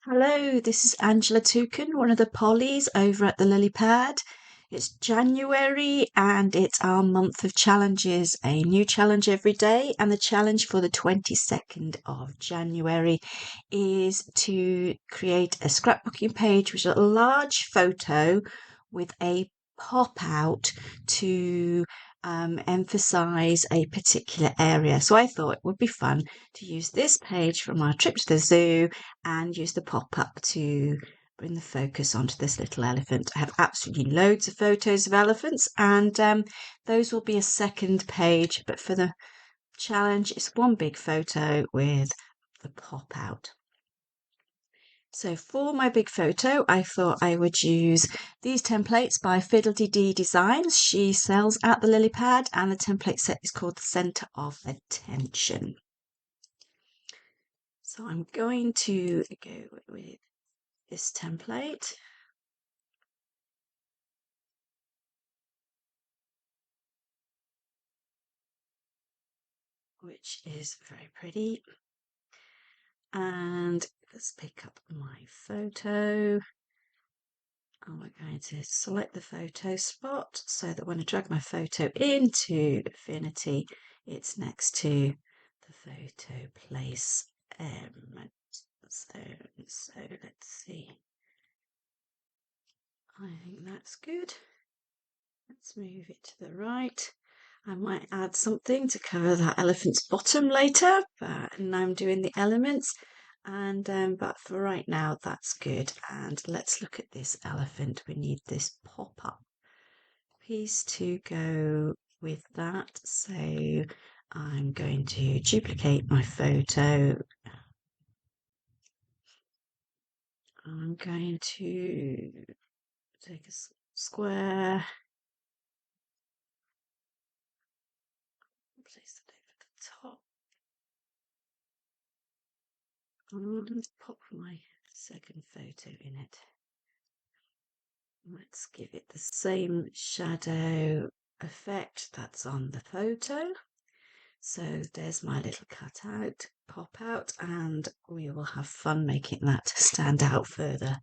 Hello, this is Angela Toucan, one of the Pollies over at the Lilypad. It's January and it's our month of challenges, a new challenge every day. And the challenge for the 22nd of January is to create a scrapbooking page, which is a large photo with a pop out to emphasize a particular area. So I thought it would be fun to use this page from our trip to the zoo and use the pop-up to bring the focus onto this little elephant. I have absolutely loads of photos of elephants, and those will be a second page, but for the challenge it's one big photo with the pop out. So for my big photo, I thought I would use these templates by Fiddle Designs. She sells at the Lilypad, and the template set is called the Centre of Attention. So I'm going to go with this template. Which is very pretty. And let's pick up my photo. And we're going to select the photo spot so that when I drag my photo into Affinity, it's next to the photo place. So let's see. I think that's good. Let's move it to the right. I might add something to cover that elephant's bottom later, but now I'm doing the elements. And but for right now, that's good. And let's look at this elephant. We need this pop-up piece to go with that. So I'm going to duplicate my photo. I'm going to take a square. Place it over the top. And pop my second photo in it. Let's give it the same shadow effect that's on the photo. So there's my little cutout, pop out, and we will have fun making that stand out further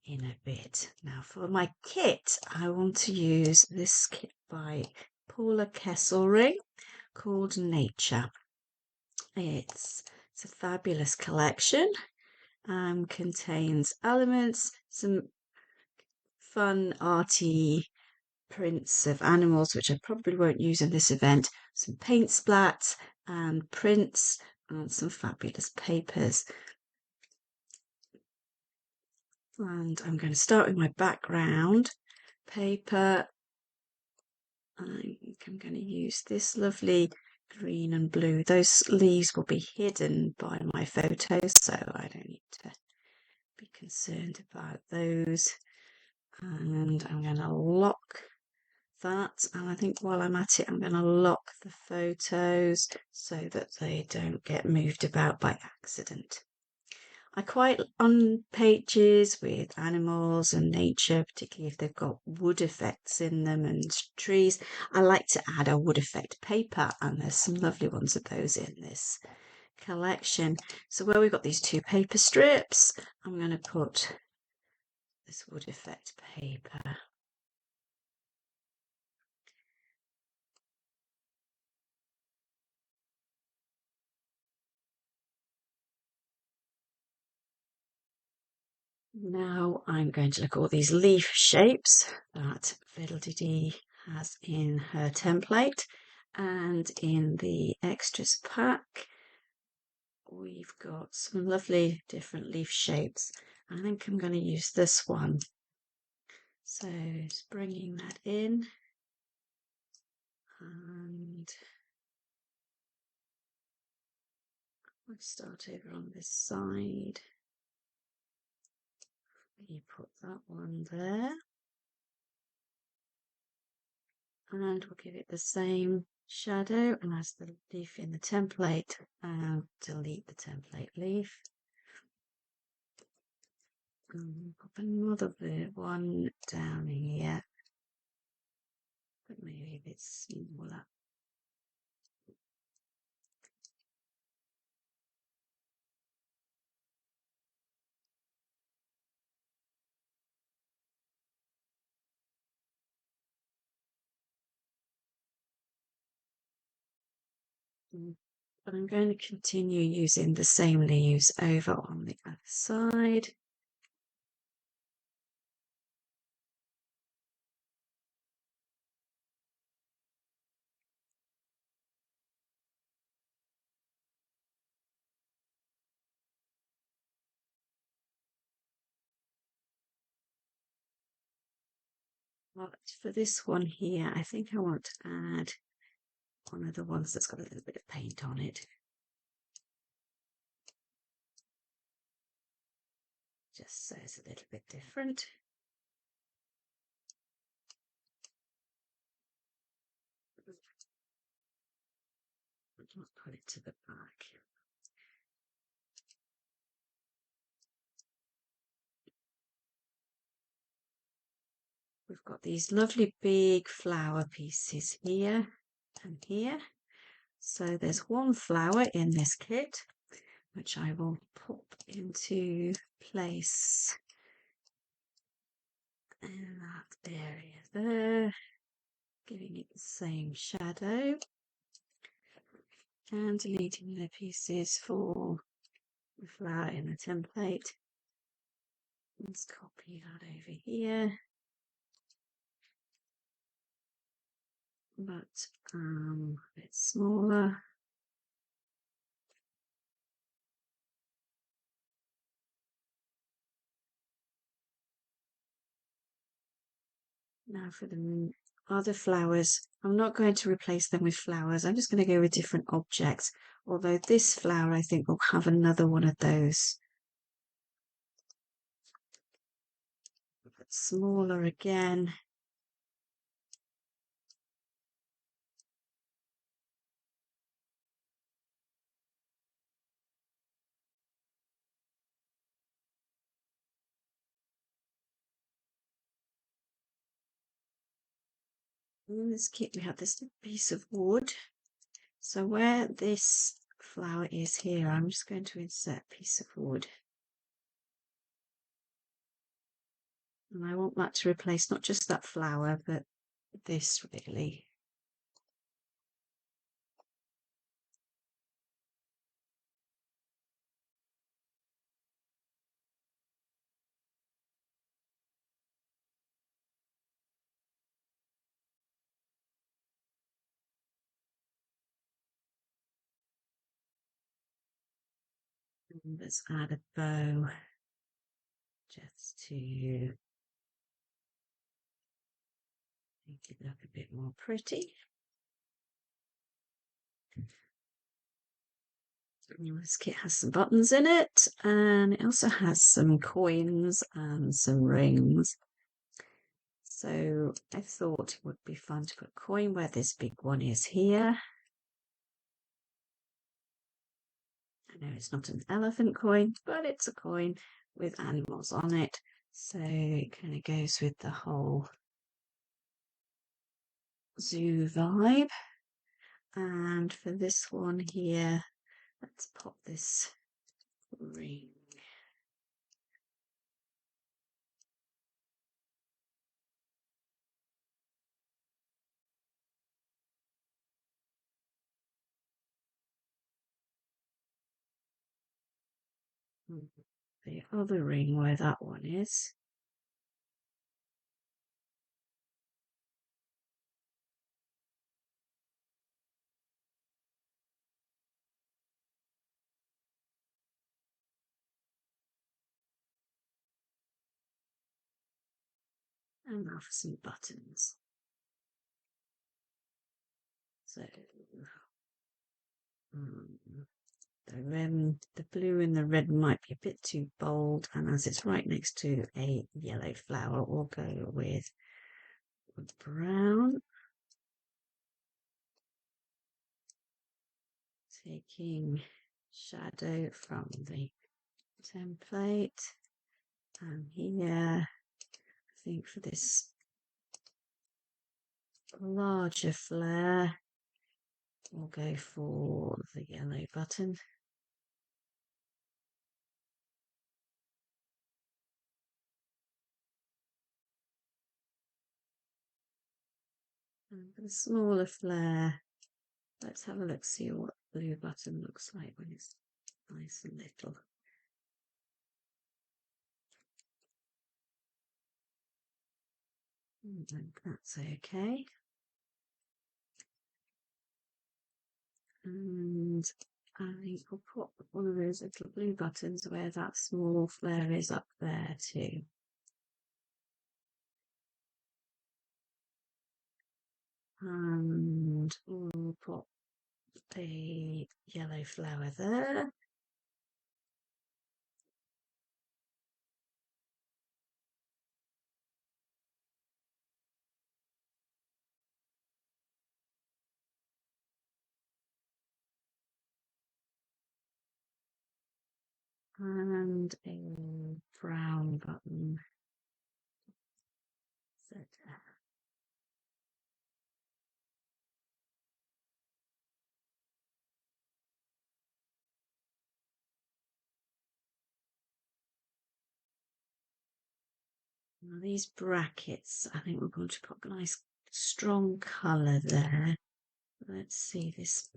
in a bit. Now for my kit, I want to use this kit by Paula Kesselring called Nature. It's a fabulous collection. Contains elements, some fun arty prints of animals, which I probably won't use in this event, some paint splats and prints and some fabulous papers. And I'm going to start with my background paper. I think I'm going to use this lovely green and blue. Those leaves will be hidden by my photos, so I don't need to be concerned about those. And I'm going to lock that, and I think while I'm at it I'm going to lock the photos so that they don't get moved about by accident. I quite on pages with animals and nature, particularly if they've got wood effects in them and trees. I like to add a wood effect paper, and there's some lovely ones of those in this collection. So where we've got these two paper strips, I'm going to put this wood effect paper. Now I'm going to look at all these leaf shapes that Fiddle has in her template, and in the extras pack we've got some lovely different leaf shapes. I think I'm going to use this one. So just bringing that in, and I'll start over on this side. You put that one there, and we'll give it the same shadow and as the leaf in the template, and delete the template leaf. And pop another one down here, but maybe a bit smaller. But I'm going to continue using the same leaves over on the other side. But for this one here, I think I want to add one of the ones that's got a little bit of paint on it. Just so it's a little bit different. I'll put it to the back. We've got these lovely big flower pieces here and here. So there's one flower in this kit, which I will pop into place in that area there, giving it the same shadow, and deleting the pieces for the flower in the template. Let's copy that over here. But a bit smaller. Now for the other flowers, I'm not going to replace them with flowers. I'm just going to go with different objects. Although this flower, I think, will have another one of those. But smaller again. In this kit, we have this piece of wood. So where this flower is here, I'm just going to insert a piece of wood. And I want that to replace not just that flower, but this really. And let's add a bow just to make it look a bit more pretty. This kit has some buttons in it, and it also has some coins and some rings. So I thought it would be fun to put a coin where this big one is here. I know it's not an elephant coin, but it's a coin with animals on it. So it kind of goes with the whole zoo vibe. And for this one here, let's pop this ring. The other ring where that one is. And now for some buttons. So the blue and the red might be a bit too bold, and as it's right next to a yellow flower, we'll go with brown. Taking shadow from the template, and here I think for this larger flare we'll go for the yellow button. And for the smaller flare Let's have a look, see what the blue button looks like when it's nice and little. And that's okay. And I think we'll put one of those little blue buttons where that small flare is up there too. And we'll put a yellow flower there. And a brown button. Now these brackets, I think we're going to put a nice strong colour there. Let's see this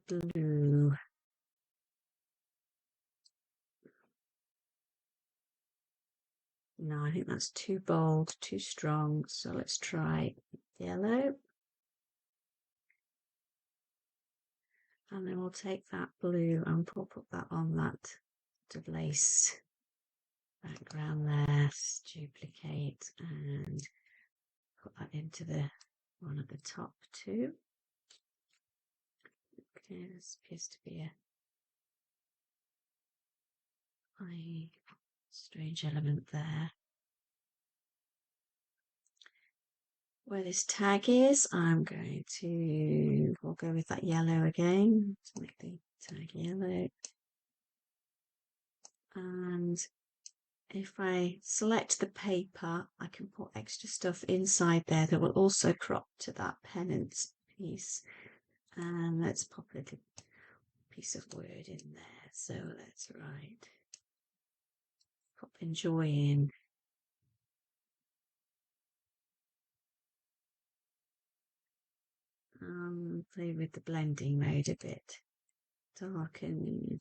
blue. No, I think that's too bold, too strong. So let's try yellow. And then we'll take that blue and put that on that lace background there. Duplicate and put that into the one at the top too. Okay, this appears to be a strange element there. Where this tag is, I'm going to, we'll go with that yellow again to make the tag yellow. And if I select the paper, I can put extra stuff inside there that will also crop to that pennant piece. And let's pop a little piece of word in there. So let's write, pop enjoy in. Play with the blending mode a bit. Darken,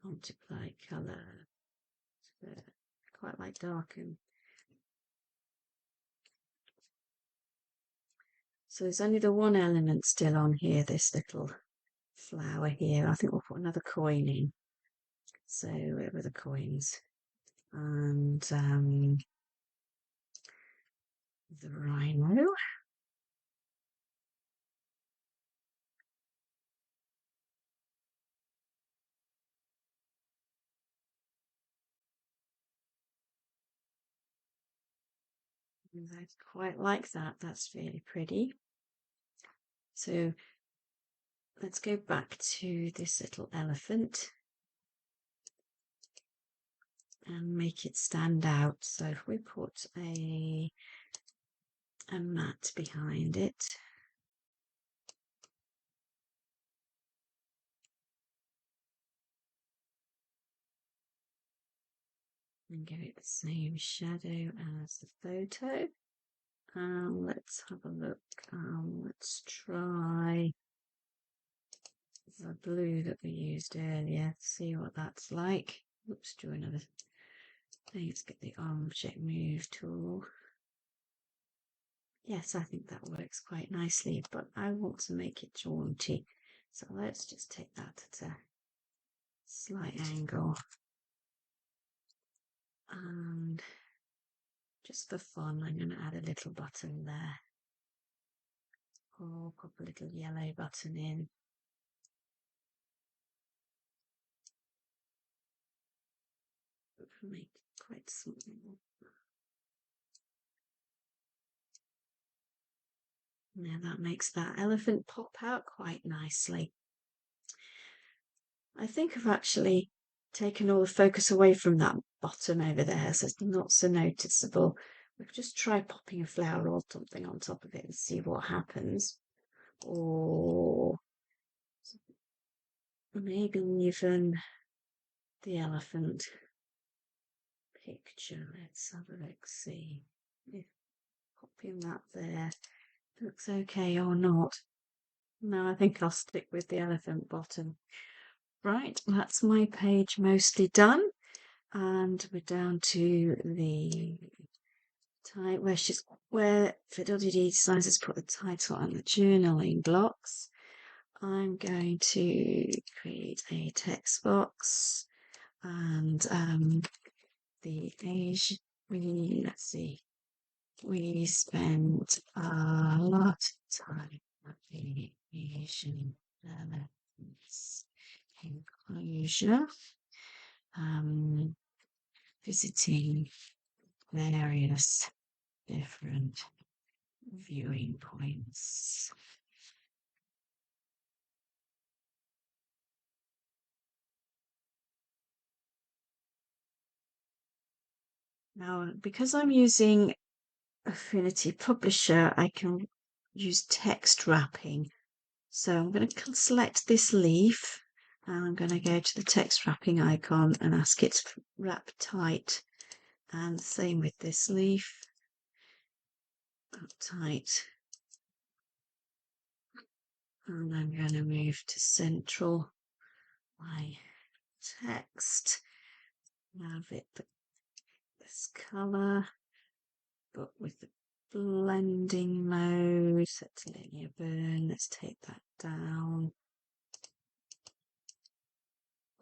multiply colour. Quite like darken. So there's only the one element still on here, this little flower here. I think we'll put another coin in. So where were the coins? And the rhino. I quite like that. That's really pretty. So let's go back to this little elephant and make it stand out. So if we put a mat behind it, and give it the same shadow as the photo. Let's have a look. Let's try the blue that we used earlier, see what that's like. Oops, do another thing. Let's get the object move tool. Yes, I think that works quite nicely, but I want to make it jaunty. So let's just take that at a slight angle. And just for fun, I'm going to add a little button there. Or pop a little yellow button in. Make it quite small. Now that makes that elephant pop out quite nicely. I think I've actually taken all the focus away from that bottom over there, so it's not so noticeable. We could just try popping a flower or something on top of it and see what happens. Or maybe even the elephant picture. Let's have a look, see if popping that there looks okay or not. No, I think I'll stick with the elephant bottom. Right, that's my page mostly done. And we're down to the where Fiddle decides to put the title on the journaling blocks. I'm going to create a text box and the Asian. Let's see. We spent a lot of time at the Asian elephants enclosure, visiting various different viewing points. Now, because I'm using Affinity Publisher, I can use text wrapping. So I'm going to select this leaf and I'm going to go to the text wrapping icon and ask it to wrap tight. And same with this leaf, wrap tight. And I'm going to move to central my text. Have it this color, but with the blending mode, set to linear burn. Let's take that down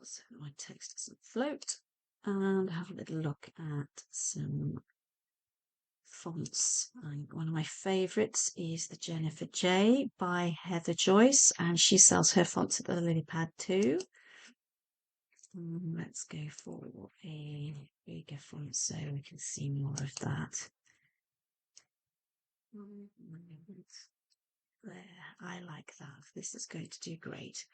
so my text doesn't float, and have a little look at some fonts. One of my favorites is the Jennifer J by Heather Joyce, and she sells her fonts at the Lilypad too. Let's go for a bigger font so we can see more of that. There, I like that. This is going to do great.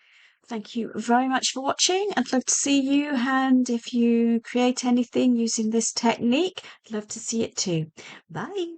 Thank you very much for watching. I'd love to see you, and if you create anything using this technique, I'd love to see it too. Bye.